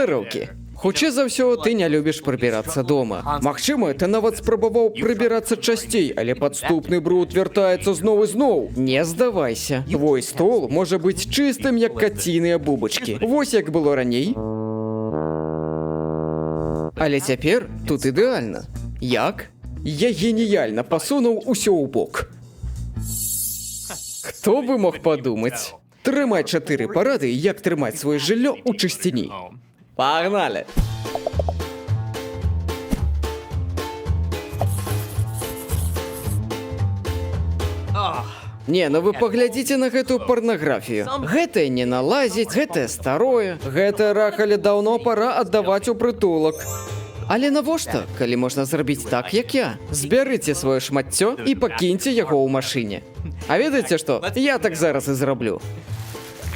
Здароўкі. Хутчэй за ўсё, ты не любіш прыбірацца дома. Магчыма, ты нават спрабаваў прыбірацца часцей, але падступны бруд вяртаецца зноў і зноў. Не здавайся. Твой стол можа быць чыстым, як каціныя бубачкі. Вось як было раней. Але цяпер тут ідэальна. Як? Я геніяльна пасунуў усё ў бок. Хто бы мог падумаць? Трымай 4 парады, як трымаць сваё жыллё ў чысціні. Пагнали! Не, ну вы паглядзіце на гэтую парнаграфію. Гэтае не налазіць, гэтае старое, гэтае рахалі даўно пара аддаваць у прытулак. Але навошта, калі можна зрабіць так, як я? Збярыце сваё шмаццё і пакіньце яго ў машыне. А ведаеце што? Я так зараз і зраблю.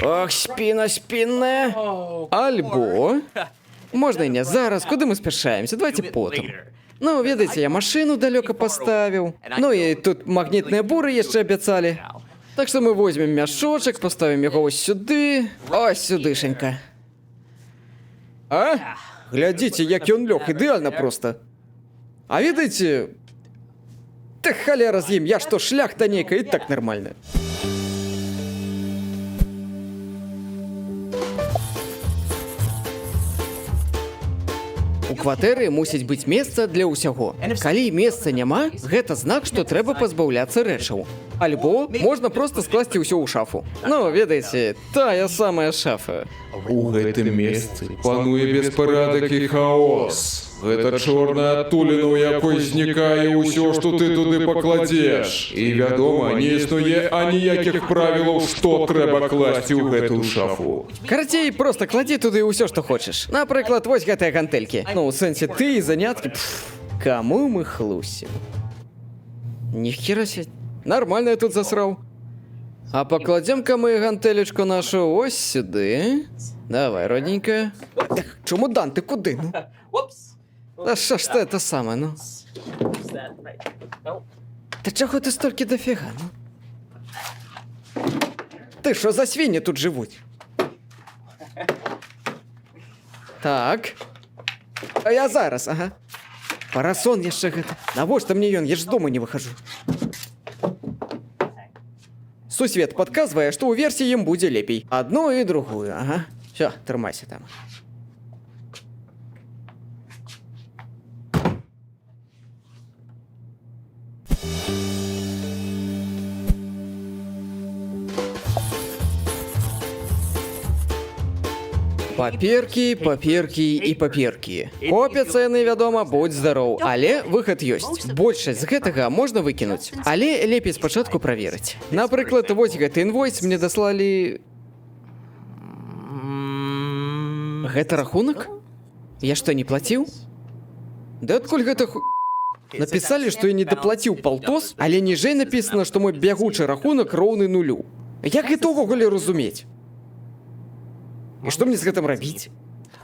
Ох, спіна спінная. Альбо... Можна і не зараз, куды мы спяшаемся? Давайте потым. Ну, ведаеце, я машыну далёка паставіў. Ну і тут магнітныя буры яшчэ абяцалі. Так што мы возьмем мяшочак, паставім яго ось сюды. Ось сюдышенька. А? Глядзіце, як ён лёг, ідэальна проста. А ведаеце... Та халяра з ім, я што, шляхта нейкая, і так нармальна. У кватэры мусіць быць месца для ўсяго. Калі месца няма, гэта знак, што трэба пазбаўляцца рэчаў. Альбо можна проста скласці ўсё ў шафу. Ну, ведаеце, тая самая шафа. У гэтым месцы пануе беспарадак і хаос. Гэта чорная адтуліна, у якой знікае ўсё, што ты туды пакладзеш. І, вядома, не існуе аніякіх правілаў, што трэба класці ў гэтую шафу. Карацей, проста кладзі туды ўсё, што хочаш. Напрыклад, вось гэтыя гантэлькі. Ну, у сэнсе, ты і заняткі... Каму мы хлусім? Ніхера сядь. Нормально я тут засраў. А пакладзем-ка мы гантэлечку нашу ось сюды. Давай, родненькая. Чумудан, ты куды, ну? Да що ж це саме, ну? Та чого ти стільки дофіга, ну? Ти що за свині тут живуть? Так. А я зараз, ага. Парасон яшчэ гэта. Навошта мне ён? Я ж з дому не выхожу. Сусвет падказвае, што ў версіі ім будзе лепей. Адну і другую, ага. Всё, трымайся там. Паперкі, паперкі і паперкі. Копяцца яны, вядома, будь здароў. Але выхад ёсць. Большасць з гэтага можна выкінуць. Але лепей спачатку праверыць. Напрыклад, вось гэты інвойс мне даслалі... Гэта рахунак? Я што, не плаціў? Да адкуль гэта Напісалі, што я не даплаціў палтос, але ніжэй напісана, што мой бягучы рахунак роўны нулю. Як гэта ўвогуле разумець? І што мне з гэтым рабіць?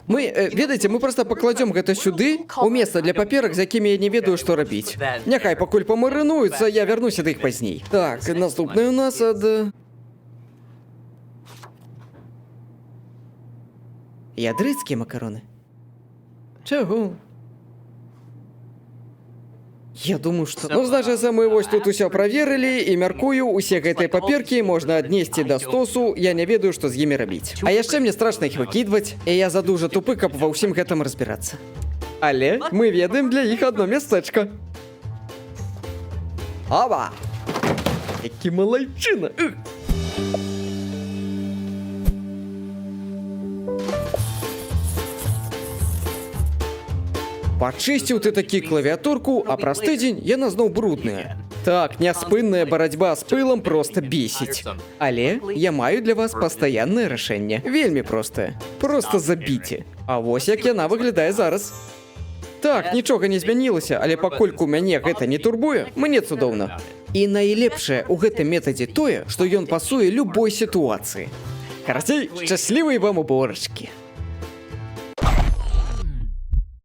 Мы, ведаеце, мы проста пакладзём гэта сюды, у месца для паперак, з якімі я не ведаю, што рабіць. Няхай пакуль памарынуюцца, я вярнуся да іх пазней. Так, наступны у нас ад... Ядрыцкія макароны. Чаго? Я думаю, што... Ну, значыць, мы вось тут усё праверылі, і мяркую, усе гэтыя паперкі можна аднесці да стосу, я не ведаю, што з імі рабіць. А яшчэ мне страшна іх выкідваць, і я задужа тупы, каб ва ўсім гэтым разбірацца. Але мы ведаем для іх адно мястэчка. Ава! Які малайчына! Пачысціў ты такі клавіатурку, а праз тыдзень яна зноў брудная. Так, няспынная барацьба з пылам проста бесіць. Але я маю для вас пастаяннае рашэнне. Вельмі простае. Проста забіце. А вось як яна выглядае зараз. Так, нічога не змянілася, але паколькі мяне гэта не турбуе, мне цудоўна. І найлепшае ў гэтым метадзе тое, што ён пасуе любой сітуацыі. Карацей, шчаслівай вам уборачкі.